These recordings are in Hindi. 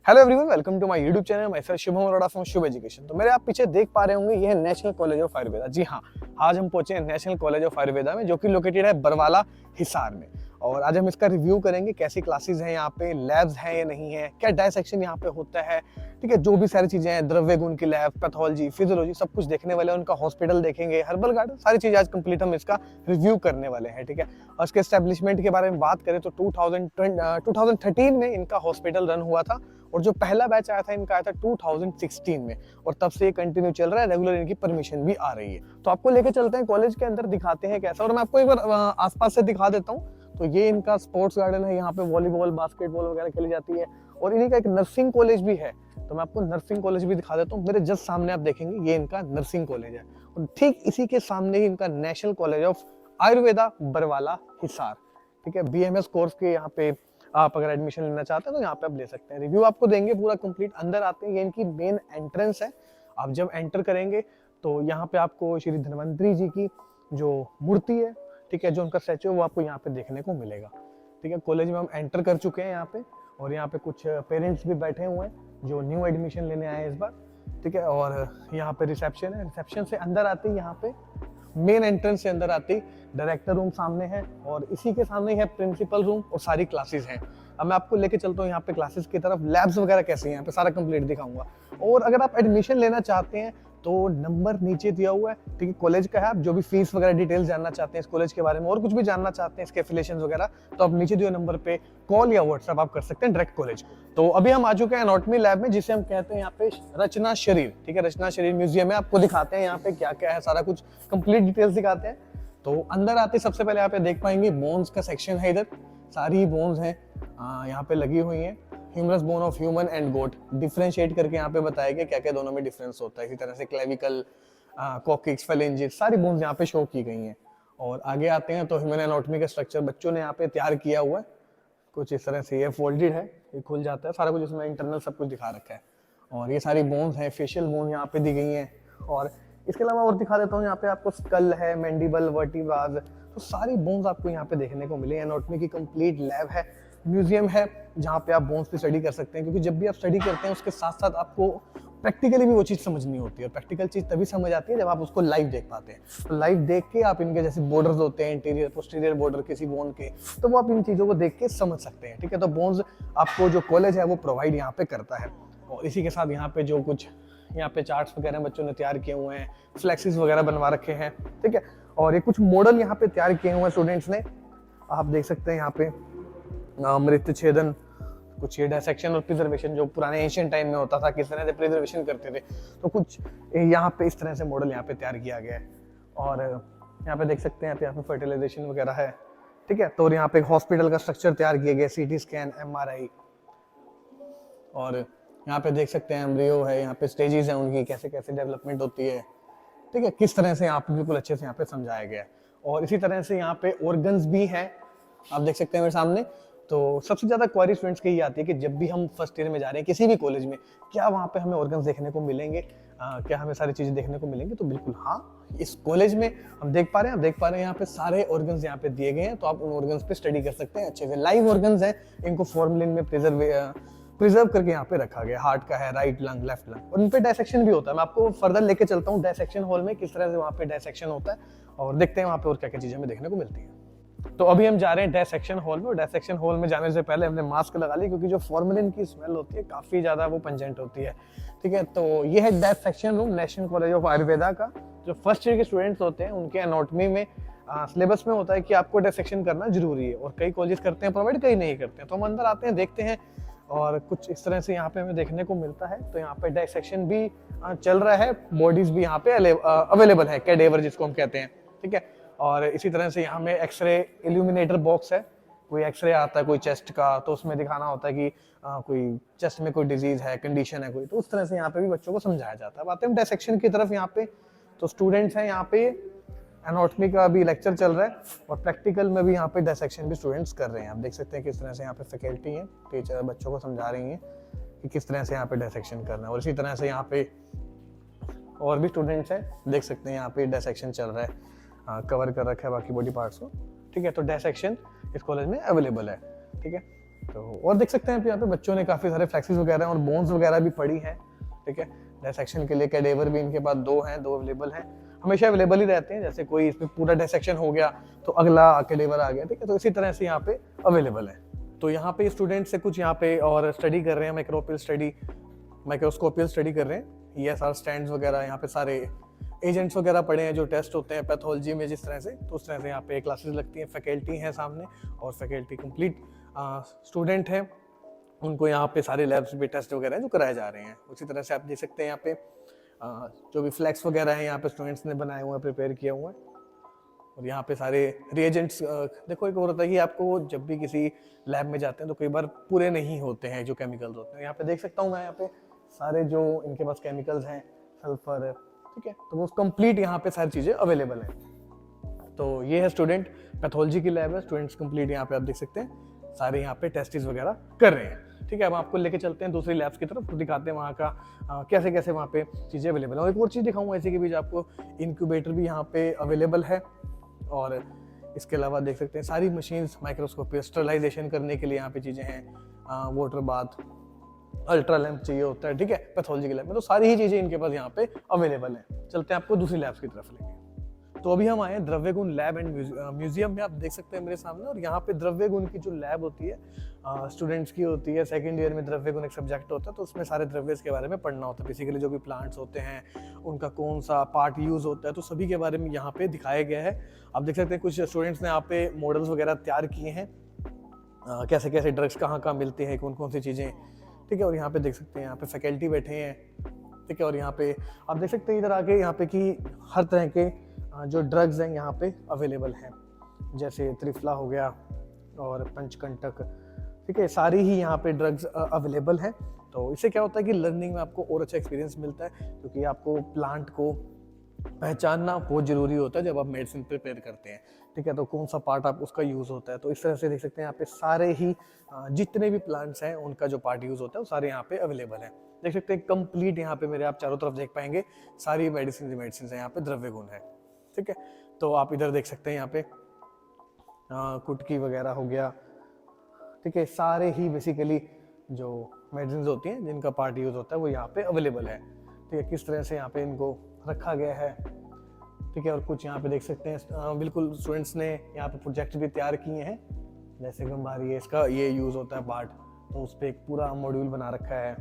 Hello everyone, welcome to my YouTube channel. Myself Shubham Arora from Shubh education. तो मेरे आप पीछे देख पा रहे होंगे, ये है नेशनल कॉलेज ऑफ आयुर्वेदा। जी हाँ, आज हम पहुंचे हैं नेशनल कॉलेज ऑफ आयुर्वेदा में, जो कि लोकेटेड है बरवाला, हिसार में। और आज हम इसका रिव्यू करेंगे, कैसी क्लासेस हैं यहाँ पे, लैब्स हैं या नहीं है, क्या डायसेक्शन यहाँ पे होता है, ठीक है। जो भी सारी चीजें हैं, द्रव्य गुण की लैब, पैथोलॉजी, फिजियोलॉजी, सब कुछ देखने वाले हैं। उनका हॉस्पिटल देखेंगे, हर्बल गार्डन, सारी चीजें आज कंप्लीट हम इसका रिव्यू करने वाले हैं, ठीक है। और इसके एस्टेब्लिशमेंट के बारे में बात करें तो 2013 में इनका हॉस्पिटल रन हुआ था, और जो पहला बैच आया था इनका आया था 2016 में, और तब से ये कंटिन्यू चल रहा है। रेगुलर इनकी परमिशन भी आ रही है। तो आपको लेके चलते हैं कॉलेज के अंदर, दिखाते हैं कैसा। और मैं आपको एक बार आसपास से दिखा देता हूँ। तो ये इनका स्पोर्ट्स गार्डन है, यहाँ पे वॉलीबॉल, बास्केटबॉल वगैरह खेली जाती है। और इन्हीं का एक नर्सिंग कॉलेज भी है, तो मैं आपको नर्सिंग कॉलेज भी दिखा देता हूँ। मेरे जस्ट सामने आप देखेंगे, ये इनका नर्सिंग कॉलेज है, और ठीक इसी के सामने ही इनका national college of Ayurveda Barwala, Hisar, ठीक है। BMS कोर्स के यहाँ पे आप अगर एडमिशन लेना चाहते हैं तो यहाँ पे आप ले सकते हैं। रिव्यू आपको देंगे पूरा कंप्लीट। अंदर आते हैं, ये इनकी मेन एंट्रेंस है। आप जब एंटर करेंगे तो यहाँ पे आपको श्री धन्वंतरी जी की जो मूर्ति है, ठीक है, जो उनका स्टैचू है, वो आपको यहाँ पे देखने को मिलेगा, ठीक है। कॉलेज में हम एंटर कर चुके हैं यहाँ पे, और यहाँ पे कुछ पेरेंट्स भी बैठे हुए हैं जो न्यू एडमिशन लेने आए हैं इस बार, ठीक है। और यहाँ पे रिसेप्शन है। रिसेप्शन से अंदर आते ही यहाँ पे मेन एंट्रेंस से अंदर आते ही डायरेक्टर रूम सामने है, और इसी के सामने है प्रिंसिपल रूम, और सारी क्लासेस हैं। अब मैं आपको लेके चलता हूँ यहाँ पे क्लासेस की तरफ। लैब्स वगैरह कैसे हैं यहाँ पे सारा कंप्लीट दिखाऊंगा। और अगर आप एडमिशन लेना चाहते हैं तो नंबर नीचे दिया हुआ है, ठीक है, कॉलेज का है। आप जो भी फीस वगैरह डिटेल्स जानना चाहते हैं इस कॉलेज के बारे में, और कुछ भी जानना चाहते हैं इसके एफिलिएशंस वगैरह, तो आप नीचे दिए नंबर पे कॉल या व्हाट्सएप आप कर सकते हैं डायरेक्ट कॉलेज। तो अभी हम आ चुके हैं एनाटॉमी लैब में, जिसे हम कहते हैं यहाँ पे रचना शरीर, ठीक है। रचना शरीर म्यूजियम है। आपको दिखाते हैं यहाँ पे क्या क्या है, सारा कुछ कंप्लीट डिटेल्स दिखाते हैं। तो अंदर आते सबसे पहले यहाँ पे देख पाएंगे बोन्स का सेक्शन है। इधर सारी बोन्स हैं यहाँ पे लगी हुई हैं। Humerus bone of human and goat differentiate करके यहाँ पे बताया गया क्या क्या दोनों में डिफरेंस होता है। इसी तरह से क्लेविकल, कॉक्सिक्स, फेलेंजिस, सारी बोन्स यहाँ पे शो की गई हैं। और आगे आते हैं तो ह्यूमन एनाटॉमी का स्ट्रक्चर बच्चों ने यहाँ पे तैयार किया हुआ है कुछ इस तरह से। ये फोल्डेड है, ये खुल जाता है, सारा कुछ इसमें इंटरनल सब कुछ दिखा रखा है। और ये सारी बोन्स हैं, फेशियल बोन यहाँ पे दी गई हैं। और इसके अलावा और दिखा देता हूँ, यहाँ पे आपको स्कल है, मैंडिबल, वर्टिब्रास, तो सारी बोन्स आपको यहाँ पे देखने को मिले। एनाटॉमी की कंप्लीट लैब है, म्यूजियम है, जहाँ पे आप बोन्स पे स्टडी कर सकते हैं। क्योंकि जब भी आप स्टडी करते हैं उसके साथ साथ आपको प्रैक्टिकली भी वो चीज़ समझनी होती है। प्रैक्टिकल चीज़ तभी समझ आती है जब आप उसको लाइव देख पाते हैं। तो लाइव देख के आप इनके जैसे बॉर्डर्स होते हैं, इंटीरियर पोस्टीरियर बॉर्डर किसी बोन के, तो वो आप इन चीज़ों को देख के समझ सकते हैं, ठीक है। तो बोन्स आपको जो कॉलेज है वो प्रोवाइड यहाँ पे करता है। और इसी के साथ यहाँ पे जो कुछ यहाँ पे चार्ट्स वगैरह बच्चों ने तैयार किए हुए हैं, फ्लैक्सिस वगैरह बनवा रखे हैं, ठीक है। और ये कुछ मॉडल यहाँ पे तैयार किए हुए हैं स्टूडेंट्स ने, आप देख सकते हैं यहाँ पे मृत छेदन, कुछ ये डायसेक्शन और प्रिजर्वेशन जो पुराने एशियन टाइम में होता था, किस तरह से प्रिजर्वेशन करते थे, तो कुछ यहाँ पे इस तरह से मॉडल यहाँ पे तैयार किया गया है। और यहाँ पे देख सकते हैं यहाँ पे फर्टिलाइजेशन वगैरह है, ठीक है। तो यहाँ पे हॉस्पिटल का स्ट्रक्चर तैयार किया गया, CT स्कैन, MRI, और यहाँ पे देख सकते हैं एम्ब्रियो है, यहाँ पे स्टेजेस हैं उनकी, कैसे कैसे डेवलपमेंट होती है, ठीक है, किस तरह से यहाँ पे बिल्कुल अच्छे से यहाँ पे समझाया गया है। और इसी तरह से यहाँ पे ऑर्गन्स भी हैं, आप देख सकते हैं मेरे सामने। तो सबसे ज्यादा क्वेरी स्टूडेंट्स की आती है कि जब भी हम फर्स्ट ईयर में जा रहे हैं किसी भी कॉलेज में, क्या वहाँ पे हमें ऑर्गन्स देखने को मिलेंगे, क्या हमें सारी चीजें देखने को मिलेंगी। तो बिल्कुल हाँ, इस कॉलेज में हम देख पा रहे हैं, आप देख पा रहे हैं यहाँ पे सारे ऑर्गन्स यहाँ पे दिए गए हैं। तो आप उन ऑर्गन्स पे स्टडी कर सकते हैं अच्छे से। लाइव ऑर्गन्स हैं, इनको फॉर्मलिन में प्रिजर्व करके यहाँ पे रखा गया। हार्ट का है, राइट लंग, लेफ्ट लंग, और उन पे डायसेक्शन भी होता है। मैं आपको फर्दर लेके चलता हूँ डायसेक्शन हॉल में, किस तरह से वहाँ पे डायसेक्शन होता है, और देखते हैं वहाँ पे और क्या क्या चीजें हमें देखने को मिलती है। तो अभी हम जा रहे हैं डायसेक्शन हॉल में, और डायसेक्शन हॉल में जाने से पहले हमने मास्क लगा ली, क्योंकि जो फॉर्मेलिन की स्मेल होती है काफी ज्यादा वो पंजेंट होती है, ठीक है। तो ये है dissection room national college of Ayurveda का। जो फर्स्ट ईयर के स्टूडेंट्स होते हैं उनके एनाटॉमी में सिलेबस में होता है कि आपको डायसेक्शन करना जरूरी है, और कई कॉलेज करते हैं प्रोवाइड, कई नहीं करते हैं। तो हम अंदर आते हैं, देखते हैं, और कुछ इस तरह से यहाँ पे हमें देखने को मिलता है। तो यहाँ पे डायसेक्शन भी चल रहा है, बॉडीज भी यहाँ पे अवेलेबल है, कैडेवर जिसको हम कहते हैं, ठीक है। और इसी तरह से यहाँ में एक्सरे इल्यूमिनेटर बॉक्स है। कोई एक्सरे आता है कोई चेस्ट का, तो उसमें दिखाना होता है कि कोई चेस्ट में कोई डिजीज है, कंडीशन है कोई, तो उस तरह से यहाँ पे भी बच्चों को समझाया जाता है। आते हैं डायसेक्शन की तरफ। यहाँ पे तो स्टूडेंट्स हैं, यहाँ पे एनाटॉमी का भी लेक्चर चल रहा है, और प्रैक्टिकल में भी यहाँ पे डायसेक्शन भी स्टूडेंट्स कर रहे हैं। आप देख सकते हैं किस तरह से यहाँ पे फैकल्टी है, टीचर बच्चों को समझा रही हैं कि किस तरह से यहाँ पे डायसेक्शन करना है। और इसी तरह से यहाँ पे और भी स्टूडेंट्स हैं, देख सकते हैं यहाँ पे डायसेक्शन चल रहा है, कवर कर रखा है बाकी बॉडी पार्ट्स को, ठीक है। तो डायसेक्शन इस कॉलेज में अवेलेबल है, ठीक है। तो और देख सकते हैं आप यहाँ पे बच्चों ने काफ़ी सारे फ्लैक्सीज वगैरह और बोन्स वगैरह भी पड़ी हैं, ठीक है। डायसेक्शन के लिए कैडेवर भी इनके पास 2 हैं, 2 अवेलेबल हैं, हमेशा अवेलेबल ही रहते हैं। जैसे कोई इसमें पूरा डायसेक्शन हो गया तो अगला कैडेवर आ गया, ठीक है। तो इसी तरह से यहाँ पे अवेलेबल है। तो यहाँ पे स्टूडेंट से कुछ यहाँ पे और स्टडी कर रहे हैं, माइक्रोस्कोपियल स्टडी कर रहे हैं। ESR स्टैंड्स वगैरह, यहाँ पे सारे एजेंट्स वगैरह पढ़े हैं जो टेस्ट होते हैं पैथोलॉजी में जिस तरह से, तो उस तरह से यहाँ पे क्लासेस लगती हैं। फैकल्टी हैं सामने और फैकल्टी कंप्लीट स्टूडेंट हैं, उनको यहाँ पे सारे लैब्स भी टेस्ट वगैरह जो कराए जा रहे हैं। उसी तरह से आप देख सकते हैं यहाँ पे जो भी फ्लैक्स वगैरह हैं यहाँ पे स्टूडेंट्स ने बनाए हुए हैं, प्रिपेयर किए हुए हैं। और यहाँ पे सारे रिएजेंट्स, देखो एक और होता है कि आपको जब भी किसी लैब में जाते हैं तो कई बार पूरे नहीं होते हैं जो केमिकल्स होते हैं। यहाँ पे देख सकता हूँ मैं, यहाँ पे सारे जो इनके पास केमिकल्स हैं, सल्फर, ठीक है, तो वो कंप्लीट यहाँ पे सारी चीज़ें अवेलेबल हैं। तो ये है स्टूडेंट पैथोलॉजी की लैब है। स्टूडेंट्स कंप्लीट यहाँ पे आप देख सकते हैं सारे यहाँ पे टेस्टिस वगैरह कर रहे हैं, ठीक है। अब आपको लेके चलते हैं दूसरी लैब्स की तरफ, तो दिखाते हैं वहाँ का कैसे कैसे वहाँ पे चीज़ें अवेलेबल है। और एक और चीज़ दिखाऊंगा ऐसे के बीच आपको, इंक्यूबेटर भी यहाँ पे अवेलेबल है। और इसके अलावा देख सकते हैं सारी मशीन्स माइक्रोस्कोपी स्टरलाइजेशन करने के लिए यहाँ पे चीज़ें हैं। वाटर बाथ, अल्ट्रा लैम्प चाहिए होता है, ठीक है, पैथोलॉजी के लैब में, तो सारी ही चीज़ें इनके पास यहाँ पे अवेलेबल हैं। चलते हैं आपको दूसरी लैब्स की तरफ लेंगे। तो अभी हम आए हैं द्रव्य गुण लैब एंड म्यूजियम में, आप देख सकते हैं मेरे सामने। और यहाँ पे द्रव्य गुण की जो लैब होती है स्टूडेंट्स की होती है। सेकंड ईयर में द्रव्य गुण एक सब्जेक्ट होता है, तो उसमें सारे द्रव्य के बारे में पढ़ना होता है। बेसिकली जो भी प्लांट्स होते हैं उनका कौन सा पार्ट यूज होता है, तो सभी के बारे में यहाँ पे दिखाया गया है। आप देख सकते हैं कुछ स्टूडेंट्स ने यहाँ पे मॉडल्स वगैरह तैयार किए हैं, कैसे कैसे ड्रग्स कहाँ कहाँ मिलते हैं, कौन कौन सी चीज़ें, ठीक है। और यहाँ पे देख सकते हैं यहाँ पे फैकल्टी बैठे हैं, ठीक है। और यहाँ पे आप देख सकते हैं इधर आके यहाँ पे कि हर तरह के जो ड्रग्स हैं यहाँ पे अवेलेबल हैं, जैसे त्रिफला हो गया और पंचकंटक, ठीक है, सारी ही यहाँ पे ड्रग्स अवेलेबल हैं। तो इससे क्या होता है कि लर्निंग में आपको और अच्छा एक्सपीरियंस मिलता है, क्योंकि आपको प्लांट को पहचानना बहुत ज़रूरी होता है जब आप मेडिसिन प्रिपेयर करते हैं, ठीक है। तो कौन सा पार्ट आप उसका यूज़ होता है, तो इस तरह से देख सकते हैं यहाँ पे सारे ही जितने भी प्लांट्स हैं उनका जो पार्ट यूज़ होता है वो सारे यहाँ पे अवेलेबल है। देख सकते हैं कंप्लीट यहाँ पे मेरे आप चारों तरफ देख पाएंगे सारी मेडिसिन है यहाँ पे, द्रव्य गुण है, ठीक है। तो आप इधर देख सकते हैं यहाँ पे कुटकी वगैरह हो गया, ठीक है, सारे ही बेसिकली जो मेडिसिन होती हैं जिनका पार्ट यूज़ होता है वो यहाँ पे अवेलेबल है, ठीक है। किस तरह से यहाँ पे इनको रखा गया है, ठीक है। और कुछ यहाँ पे देख सकते हैं बिल्कुल स्टूडेंट्स ने यहाँ पे प्रोजेक्ट भी तैयार किए हैं, जैसे गंभारी है, इसका ये यूज़ होता है पार्ट, तो उस पर एक पूरा मॉड्यूल बना रखा है,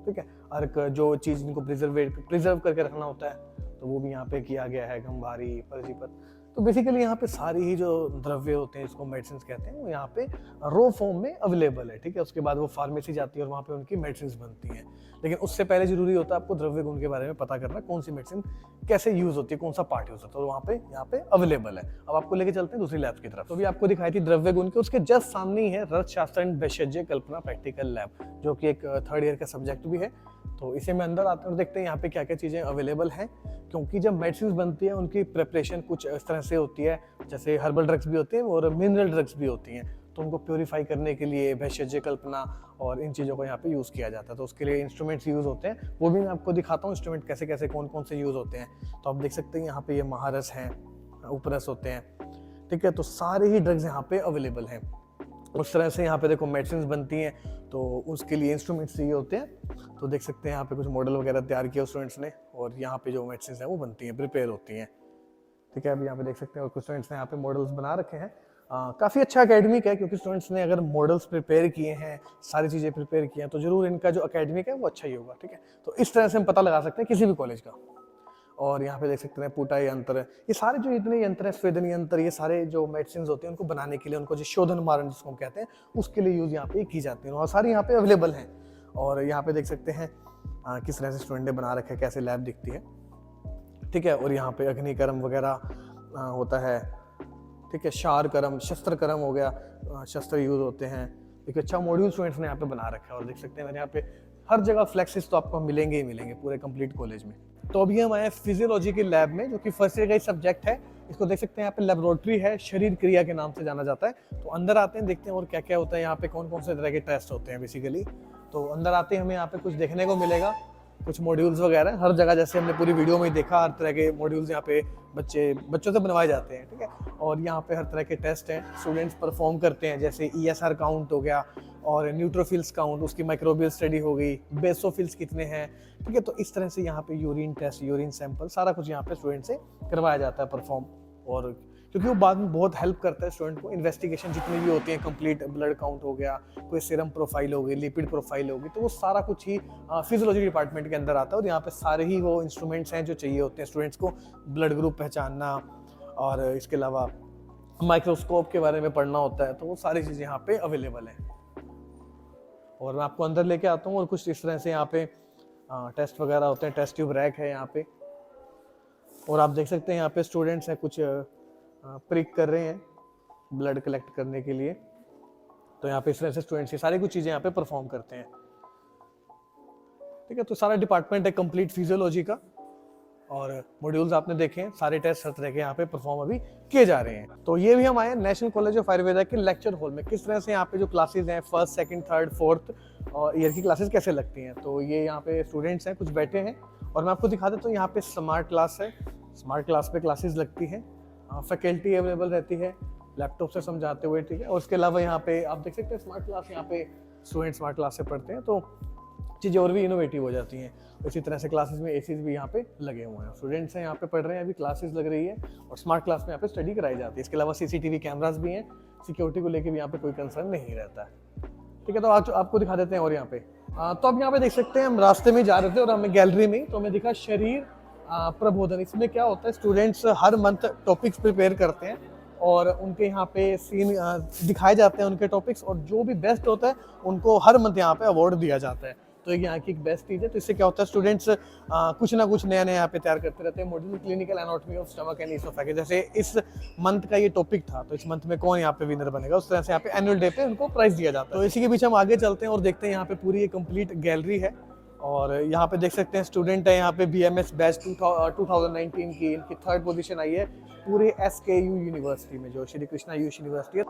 ठीक है। और जो चीज़ इनको प्रिजर्व करके रखना होता है तो वो भी यहाँ पे किया गया है, गंभारी, परजीपत। तो बेसिकली यहाँ पे सारी ही जो द्रव्य होते हैं जिसको मेडिसिन कहते हैं वो यहाँ पे रो फॉर्म में अवेलेबल है, ठीक है। उसके बाद वो फार्मेसी जाती है और वहाँ पे उनकी मेडिसिन बनती हैं, लेकिन उससे पहले जरूरी होता है आपको द्रव्य गुण के बारे में पता करना, कौन सी मेडिसिन कैसे यूज होती है, कौन सा पार्ट यूज होता है, तो वहाँ पे यहाँ पे अवेलेबल है। अब आपको लेके चलते हैं दूसरी लैब की तरफ। तो भी आपको दिखाई थी द्रव्य गुण के, उसके जस्ट सामने ही है रसशास्त्र एंड भेषज कल्पना प्रैक्टिकल लैब, जो कि एक 3rd ईयर का सब्जेक्ट भी है। तो इसे में अंदर आते हैं और देखते हैं यहाँ पे क्या क्या चीज़ें अवेलेबल हैं, क्योंकि जब मेडिसिन बनती है उनकी प्रिपरेशन कुछ इस तरह से होती है, जैसे हर्बल ड्रग्स भी होते हैं और मिनरल ड्रग्स भी होती हैं, तो उनको प्योरीफाई करने के लिए भेषज कल्पना और इन चीज़ों को यहाँ पे यूज़ किया जाता है। तो उसके लिए इंस्ट्रूमेंट्स यूज़ होते हैं, वो भी मैं आपको दिखाता हूँ इंस्ट्रूमेंट कैसे कैसे कौन कौन से यूज़ होते हैं। तो आप देख सकते हैं यहाँ पे ये महारस हैं, उपरस होते हैं, ठीक है। तो सारे ही ड्रग्स यहाँ पे अवेलेबल हैं। उस तरह से यहाँ पे देखो मेडिसिन बनती हैं, तो उसके लिए इंस्ट्रूमेंट्स चाहिए होते हैं। तो देख सकते हैं यहाँ पे कुछ मॉडल वगैरह तैयार किया स्टूडेंट्स ने, और यहाँ पे जो मेडिसिन है वो बनती हैं, प्रिपेयर होती हैं, ठीक है। अभी यहाँ पे देख सकते हैं और कुछ स्टूडेंट्स ने यहाँ पे मॉडल्स बना रखे हैं। काफ़ी अच्छा एकेडमिक है, क्योंकि स्टूडेंट्स ने अगर मॉडल्स प्रिपेयर किए हैं, सारी चीज़ें प्रिपेयर की हैं, तो जरूर इनका जो एकेडमिक है वो अच्छा ही होगा, ठीक है। तो इस तरह से हम पता लगा सकते हैं किसी भी कॉलेज का। और यहाँ पे देख सकते हैं पूटा यंत्र, ये सारे जो इतने यंत्र हैं, स्वेदन यंत्र, ये सारे जो मेडिसिन होते हैं उनको बनाने के लिए, उनको जो शोधन मारण जिसको हम कहते हैं, उसके लिए यूज़ यहाँ पे की जाती है, और सारी यहाँ पे अवेलेबल हैं। और यहाँ पे देख सकते हैं किस तरह से स्टूडेंट ने बना रखा है, कैसे लैब दिखती है, ठीक है। और यहाँ पे अग्निकर्म वगैरह होता है, ठीक है। शार कर्म, शस्त्र कर्म हो गया, शस्त्र यूज होते हैं। एक अच्छा मॉड्यूल स्टूडेंट्स ने यहाँ पे बना रखा है। और देख सकते हैं मैंने यहाँ पे हर जगह फ्लेक्सिस तो आपको मिलेंगे ही मिलेंगे पूरे कंप्लीट कॉलेज में। तो अभी हम आए फिजियोलॉजी की लैब में, जो कि 1st ईयर का सब्जेक्ट है। इसको देख सकते हैं यहाँ पे लेबोरेटरी है, शरीर क्रिया के नाम से जाना जाता है। तो अंदर आते हैं, देखते हैं और क्या क्या होता है यहाँ पे, कौन कौन से तरह के टेस्ट होते हैं बेसिकली। तो अंदर आते हैं हमें यहाँ पे कुछ देखने को मिलेगा, कुछ मॉड्यूल्स वगैरह हर जगह, जैसे हमने पूरी वीडियो में ही देखा, हर तरह के मॉड्यूल्स यहाँ पे बच्चों से बनवाए जाते हैं, ठीक है। और यहाँ पे हर तरह के टेस्ट हैं, स्टूडेंट्स परफॉर्म करते हैं, जैसे ESR काउंट हो गया, और न्यूट्रोफिल्स काउंट, उसकी माइक्रोबियल स्टडी हो गई, बेसोफिल्स कितने हैं, ठीक है। तो इस तरह से यहाँ पे यूरिन टेस्ट, यूरिन सैंपल, सारा कुछ यहाँ पे स्टूडेंट से करवाया जाता है परफॉर्म। और क्योंकि वो बाद में बहुत हेल्प करता है स्टूडेंट को, इन्वेस्टिगेशन जितनी भी होती है, कंप्लीट ब्लड काउंट हो गया, कोई सीरम प्रोफाइल हो गई, लिपिड प्रोफाइल होगी, तो वो सारा कुछ ही फिजियोलॉजी डिपार्टमेंट के अंदर आता है। और यहाँ पे सारे ही वो इंस्ट्रूमेंट्स हैं जो चाहिए होते हैं स्टूडेंट्स को, ब्लड ग्रुप पहचानना, और इसके अलावा माइक्रोस्कोप के बारे में पढ़ना होता है, तो वो सारी चीज़ें यहाँ पे अवेलेबल हैं। और मैं आपको अंदर लेके आता हूँ, और कुछ इस तरह से यहाँ पे टेस्ट वगैरह होते हैं, टेस्ट ट्यूब रैक है यहाँ पे, और आप देख सकते हैं यहाँ पे स्टूडेंट्स हैं कुछ प्रिक कर रहे हैं ब्लड कलेक्ट करने के लिए। तो यहाँ पे इस तरह से स्टूडेंट्स ये सारी कुछ चीज़ें यहाँ पे परफॉर्म करते हैं, ठीक है। तो सारा डिपार्टमेंट है कंप्लीट फिजियोलॉजी का, और मॉड्यूल्स आपने देखे हैं, सारे टेस्ट हर तरह के यहाँ पे परफॉर्म अभी किए जा रहे हैं। तो ये भी हम आए नेशनल कॉलेज ऑफ आयुर्वेदा के लेक्चर हॉल में, किस तरह से यहाँ पे जो क्लासेस हैं फर्स्ट, सेकंड, थर्ड, फोर्थ और ईयर की क्लासेस कैसे लगती हैं। तो ये यहाँ पे स्टूडेंट्स हैं, कुछ बैठे हैं, और मैं आपको दिखा देता हूँ। यहाँ पे स्मार्ट क्लास है, स्मार्ट क्लास पे क्लासेस लगती हैं, फैकल्टी अवेलेबल रहती है लैपटॉप से समझाते हुए, ठीक है। और उसके अलावा यहाँ पे आप देख सकते हैं स्मार्ट क्लास, यहाँ पे स्टूडेंट स्मार्ट क्लास से पढ़ते हैं, तो चीज़ें और भी इनोवेटिव हो जाती हैं। इसी तरह से क्लासेस में एसीज भी यहाँ पे लगे हुए हैं, स्टूडेंट्स हैं यहाँ पे पढ़ रहे हैं, अभी क्लासेस लग रही है, और स्मार्ट क्लास में यहाँ पे स्टडी कराई जाती है। इसके अलावा सीसीटीवी कैमरास भी हैं, सिक्योरिटी को लेकर भी यहाँ पे कोई कंसर्न नहीं रहता है, ठीक है। तो आज आपको दिखा देते हैं। और यहाँ पे तो आप यहाँ पे देख सकते हैं, हम रास्ते में जा रहे थे और हमें गैलरी में, तो हमें दिखा शरीर प्रबोधन। इसमें क्या होता है, स्टूडेंट्स हर मंथ टॉपिक्स प्रिपेयर करते हैं, और उनके यहाँ पे सीन दिखाए जाते हैं उनके टॉपिक्स, और जो भी बेस्ट होता है उनको हर मंथ यहाँ पे अवार्ड दिया जाता है। तो ये यहाँ की एक बेस्ट चीज़ है। तो इससे क्या होता है, स्टूडेंट्स कुछ ना कुछ नया नया यहाँ पे तैयार करते रहते हैं। Module clinical anatomy of stomach and oesophagus, जैसे इस मंथ का ये टॉपिक था, तो इस मंथ में कौन यहाँ पे विनर बनेगा, उस तरह से यहाँ पे एनुअल डे पे उनको प्राइज दिया जाता है। तो इसी के बीच हम आगे चलते हैं और देखते हैं, यहाँ पे पूरी ये कंप्लीट गैलरी है, और यहाँ पे देख सकते हैं स्टूडेंट है यहाँ पे BMS बैच 2019 की, इनकी 3rd पोजीशन आई है पूरे SKU यूनिवर्सिटी में, जो श्री कृष्णा आयुष यूनिवर्सिटी है।